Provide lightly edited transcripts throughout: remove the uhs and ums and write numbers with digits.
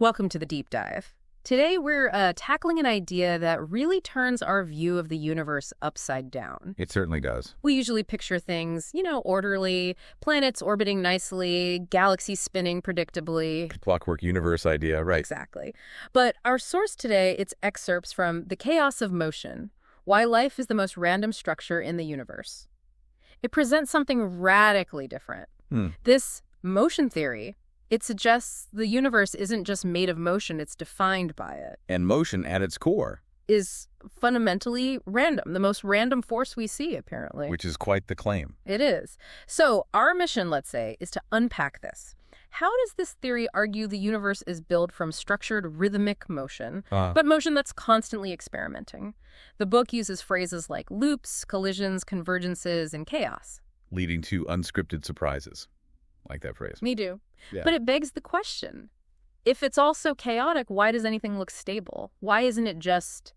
Welcome to the deep dive. Today we're tackling an idea that really turns our view of the universe upside down. It certainly does. We usually picture things, orderly, planets orbiting nicely, galaxies spinning predictably. Clockwork universe idea, right. Exactly. But our source today, it's excerpts from The Chaos of Motion, Why Life is the Most Random Structure in the Universe. It presents something radically different. This motion theory, it suggests the universe isn't just made of motion, it's defined by it. And motion at its core. Is fundamentally random, the most random force we see, apparently. Which is quite the claim. It is. So our mission, let's say, is to unpack this. How does this theory argue the universe is built from structured rhythmic motion, but motion that's constantly experimenting? The book uses phrases like loops, collisions, convergences, and chaos. Leading to unscripted surprises. Like that phrase. Me too. Yeah. But it begs the question, if it's all so chaotic, why does anything look stable? Why isn't it just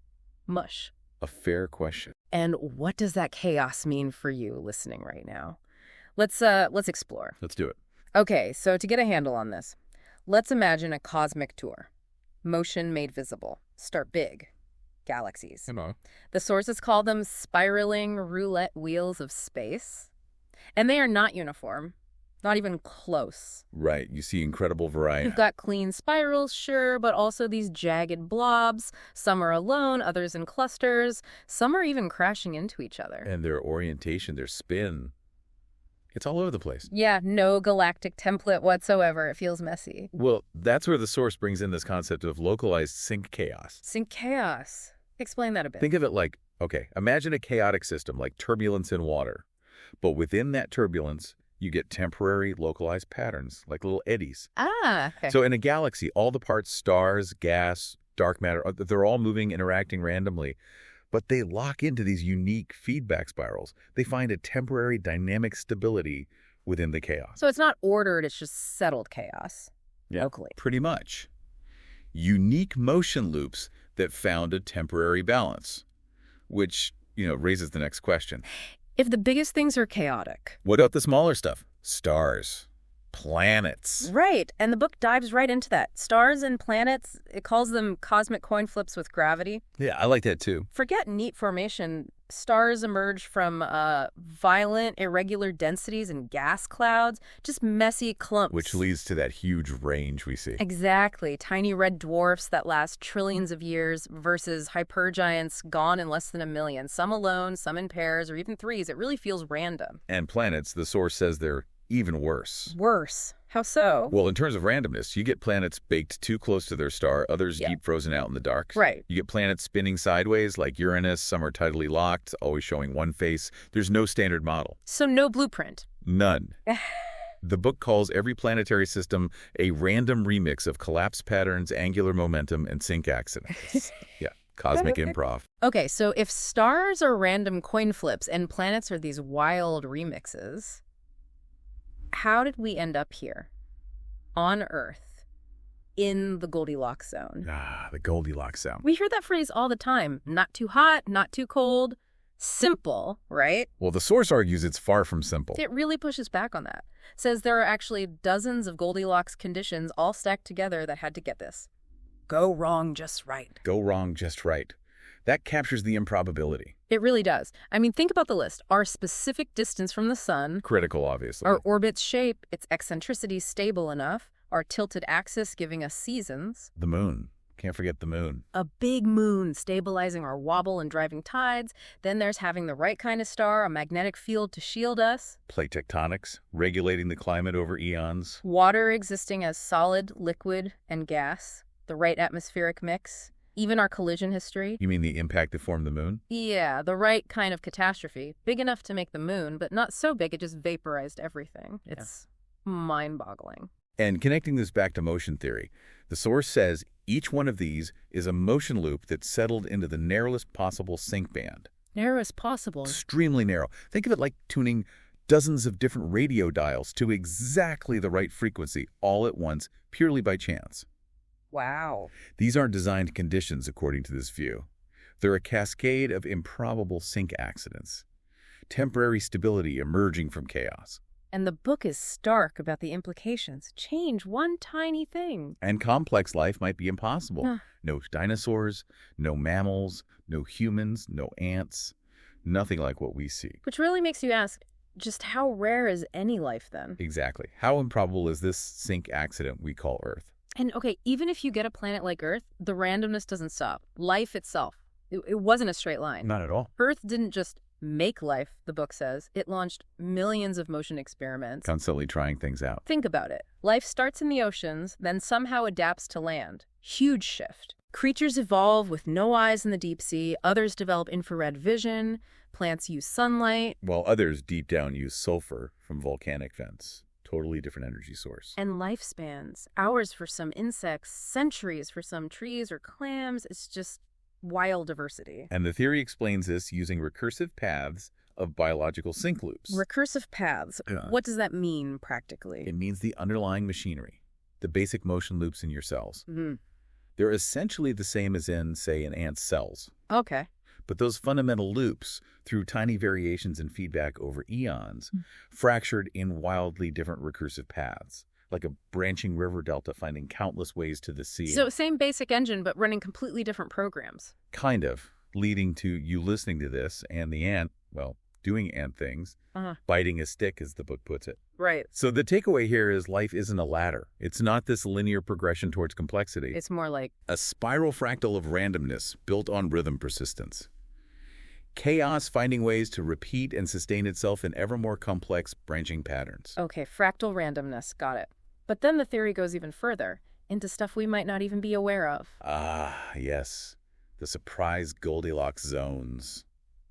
mush? A fair question. And what does that chaos mean for you listening right now? Let's explore. Let's do it. Okay, so to get a handle on this, let's imagine a cosmic tour. Motion made visible. Start big. Galaxies. Hello. The sources call them spiraling roulette wheels of space. And they are not uniform. Not even close. Right. You see incredible variety. You've got clean spirals, sure, but also these jagged blobs. Some are alone, others in clusters. Some are even crashing into each other. And their orientation, their spin, it's all over the place. Yeah, no galactic template whatsoever. It feels messy. Well, that's where the source brings in this concept of localized sync chaos. Sync chaos. Explain that a bit. Think of it like, okay, imagine a chaotic system like turbulence in water. But within that turbulence, you get temporary localized patterns, like little eddies. Okay. So in a galaxy, all the parts, stars, gas, dark matter, they're all moving, interacting randomly. But they lock into these unique feedback spirals. They find a temporary dynamic stability within the chaos. So it's not ordered, it's just settled chaos. Yeah, locally. pretty much. Unique motion loops that found a temporary balance, which, raises the next question. If the biggest things are chaotic. What about the smaller stuff? Stars, planets. Right, and the book dives right into that. Stars and planets, it calls them cosmic coin flips with gravity. Yeah, I like that too. Forget neat formation. Stars emerge from violent, irregular densities and gas clouds, just messy clumps. Which leads to that huge range we see. Exactly. Tiny red dwarfs that last trillions of years versus hypergiants gone in less than a million. Some alone, some in pairs, or even threes. It really feels random. And planets, the source says they're even worse. Worse? How so? Well, in terms of randomness, you get planets baked too close to their star, others deep frozen out in the dark. Right. You get planets spinning sideways like Uranus, some are tidally locked, always showing one face. There's no standard model. So no blueprint? None. The book calls every planetary system a random remix of collapse patterns, angular momentum, and sync accidents. Yeah, cosmic improv. Okay, so if stars are random coin flips and planets are these wild remixes, how did we end up here, on Earth, in the Goldilocks zone? The Goldilocks zone. We hear that phrase all the time. Not too hot, not too cold. Simple, right? Well, the source argues it's far from simple. It really pushes back on that. Says there are actually dozens of Goldilocks conditions all stacked together that had to get this. Go wrong just right. Go wrong just right. That captures the improbability. It really does. I mean, think about the list. Our specific distance from the sun. Critical, obviously. Our orbit's shape, its eccentricity stable enough. Our tilted axis giving us seasons. The moon. Can't forget the moon. A big moon stabilizing our wobble and driving tides. Then there's having the right kind of star, a magnetic field to shield us. Plate tectonics, regulating the climate over eons. Water existing as solid, liquid, and gas. The right atmospheric mix. Even our collision history. You mean the impact that formed the moon? Yeah, the right kind of catastrophe. Big enough to make the moon, but not so big it just vaporized everything. It's mind-boggling. And connecting this back to motion theory, the source says each one of these is a motion loop that settled into the narrowest possible sync band. Narrowest possible? Extremely narrow. Think of it like tuning dozens of different radio dials to exactly the right frequency all at once, purely by chance. Wow. These aren't designed conditions, according to this view. They're a cascade of improbable sync accidents. Temporary stability emerging from chaos. And the book is stark about the implications. Change one tiny thing. And complex life might be impossible. Huh. No dinosaurs, no mammals, no humans, no ants. Nothing like what we see. Which really makes you ask, just how rare is any life then? Exactly. How improbable is this sync accident we call Earth? And okay, even if you get a planet like Earth, the randomness doesn't stop. Life itself, it wasn't a straight line. Not at all. Earth didn't just make life, the book says. It launched millions of motion experiments. Constantly trying things out. Think about it. Life starts in the oceans, then somehow adapts to land. Huge shift. Creatures evolve with no eyes in the deep sea. Others develop infrared vision. Plants use sunlight. While others deep down use sulfur from volcanic vents. Totally different energy source. And lifespans. Hours for some insects, centuries for some trees or clams. It's just wild diversity. And the theory explains this using recursive paths of biological sync loops. Recursive paths. What does that mean practically? It means the underlying machinery, the basic motion loops in your cells. Mm-hmm. They're essentially the same as in, say, an ant's cells. Okay. But those fundamental loops, through tiny variations in feedback over eons, fractured in wildly different recursive paths, like a branching river delta finding countless ways to the sea. So same basic engine, but running completely different programs. Kind of, leading to you listening to this and the ant, well, doing ant things, biting a stick, as the book puts it. Right. So the takeaway here is life isn't a ladder. It's not this linear progression towards complexity. It's more like a spiral fractal of randomness built on rhythm persistence. Chaos finding ways to repeat and sustain itself in ever more complex branching patterns. Okay, fractal randomness, got it. But then the theory goes even further, into stuff we might not even be aware of. Ah, yes. The surprise Goldilocks zones.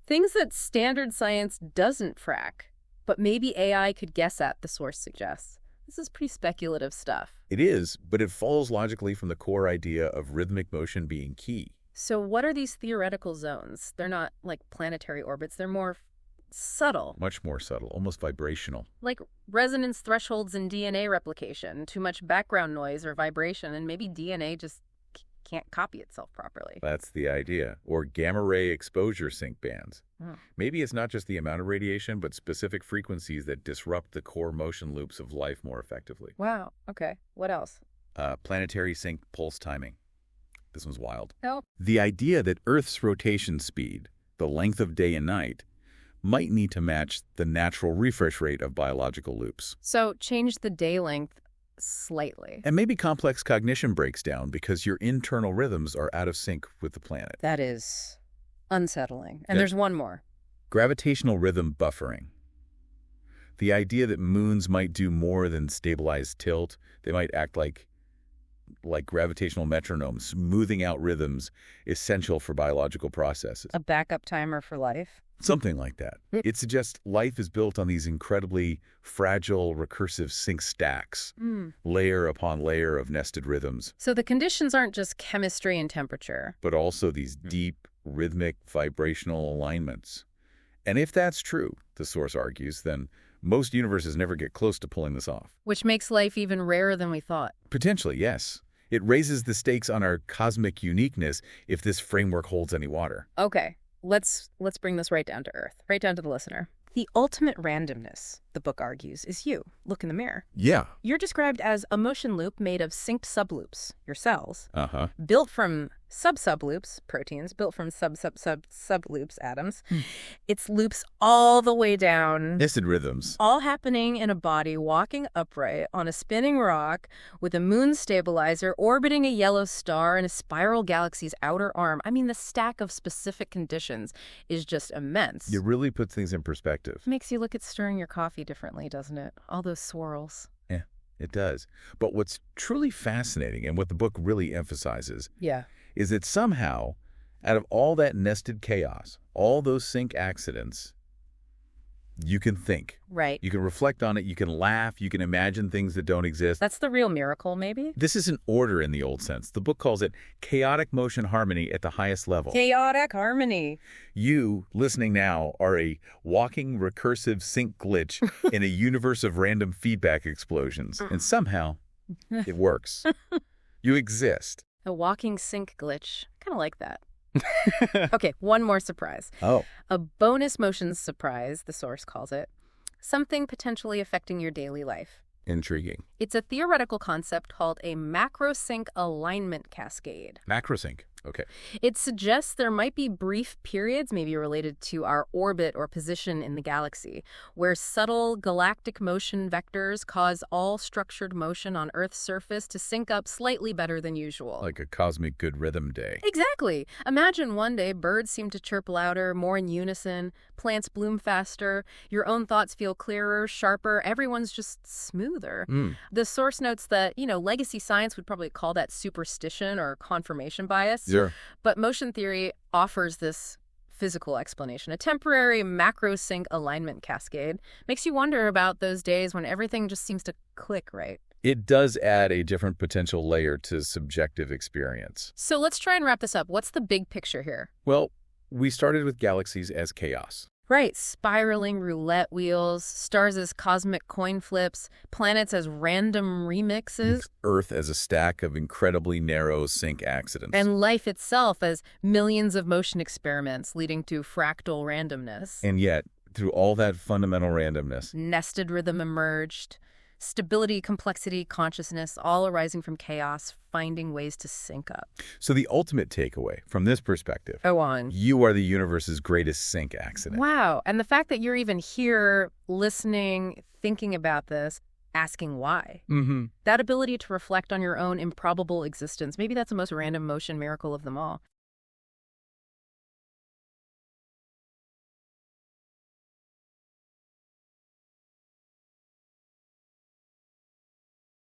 Things that standard science doesn't frack, but maybe AI could guess at, the source suggests. This is pretty speculative stuff. It is, but it follows logically from the core idea of rhythmic motion being key. So what are these theoretical zones? They're not like planetary orbits. They're more subtle. Much more subtle, almost vibrational. Like resonance thresholds in DNA replication, too much background noise or vibration, and maybe DNA just can't copy itself properly. That's the idea. Or gamma ray exposure sync bands. Maybe it's not just the amount of radiation, but specific frequencies that disrupt the core motion loops of life more effectively. Wow. Okay. What else? Planetary sync pulse timing. This one's wild. Oh. The idea that Earth's rotation speed, the length of day and night, might need to match the natural refresh rate of biological loops. So change the day length slightly. And maybe complex cognition breaks down because your internal rhythms are out of sync with the planet. That is unsettling. And there's one more. Gravitational rhythm buffering. The idea that moons might do more than stabilize tilt. They might act like gravitational metronomes, smoothing out rhythms essential for biological processes. A backup timer for life? Something like that. It suggests life is built on these incredibly fragile, recursive sync stacks, layer upon layer of nested rhythms. So the conditions aren't just chemistry and temperature, but also these deep, rhythmic, vibrational alignments. And if that's true, the source argues, then most universes never get close to pulling this off. Which makes life even rarer than we thought. Potentially, yes. It raises the stakes on our cosmic uniqueness if this framework holds any water. Okay, let's bring this right down to earth, right down to the listener. The ultimate randomness, the book argues, is you. Look in the mirror. Yeah. You're described as a motion loop made of synced subloops, your cells, built from sub-subloops, proteins, built from sub-sub-sub-subloops, atoms. It's loops all the way down. Nested rhythms. All happening in a body walking upright on a spinning rock with a moon stabilizer orbiting a yellow star in a spiral galaxy's outer arm. I mean, the stack of specific conditions is just immense. It really puts things in perspective. Makes you look at stirring your coffee differently, doesn't it? All those swirls. Yeah, it does. But what's truly fascinating, and what the book really emphasizes, is that somehow, out of all that nested chaos, all those sync accidents, you can think. Right. You can reflect on it, you can laugh, you can imagine things that don't exist. That's the real miracle, maybe? This isn't order in the old sense. The book calls it chaotic motion harmony at the highest level. Chaotic harmony. You, listening now, are a walking recursive sync glitch in a universe of random feedback explosions. And somehow, it works. You exist. A walking sync glitch. Kind of like that. Okay, one more surprise. Oh. A bonus motion surprise, the source calls it. something potentially affecting your daily life. Intriguing. It's a theoretical concept called a macrosync alignment cascade. Macrosync. Okay. It suggests there might be brief periods, maybe related to our orbit or position in the galaxy, where subtle galactic motion vectors cause all structured motion on Earth's surface to sync up slightly better than usual. Like a cosmic good rhythm day. Exactly. Imagine one day birds seem to chirp louder, more in unison, plants bloom faster, your own thoughts feel clearer, sharper, everyone's just smoother. The source notes that, legacy science would probably call that superstition or confirmation bias. Sure. But motion theory offers this physical explanation. A temporary macrosync alignment cascade makes you wonder about those days when everything just seems to click right. It does add a different potential layer to subjective experience. So let's try and wrap this up. What's the big picture here? Well, we started with galaxies as chaos. Right, spiraling roulette wheels, stars as cosmic coin flips, planets as random remixes. Earth as a stack of incredibly narrow sync accidents. And life itself as millions of motion experiments leading to fractal randomness. And yet, through all that fundamental randomness, nested rhythm emerged. Stability, complexity, consciousness, all arising from chaos, finding ways to sync up. So the ultimate takeaway from this perspective, Go on. you are the universe's greatest sync accident. Wow. And the fact that you're even here, listening, thinking about this, asking why. That ability to reflect on your own improbable existence, maybe that's the most random motion miracle of them all.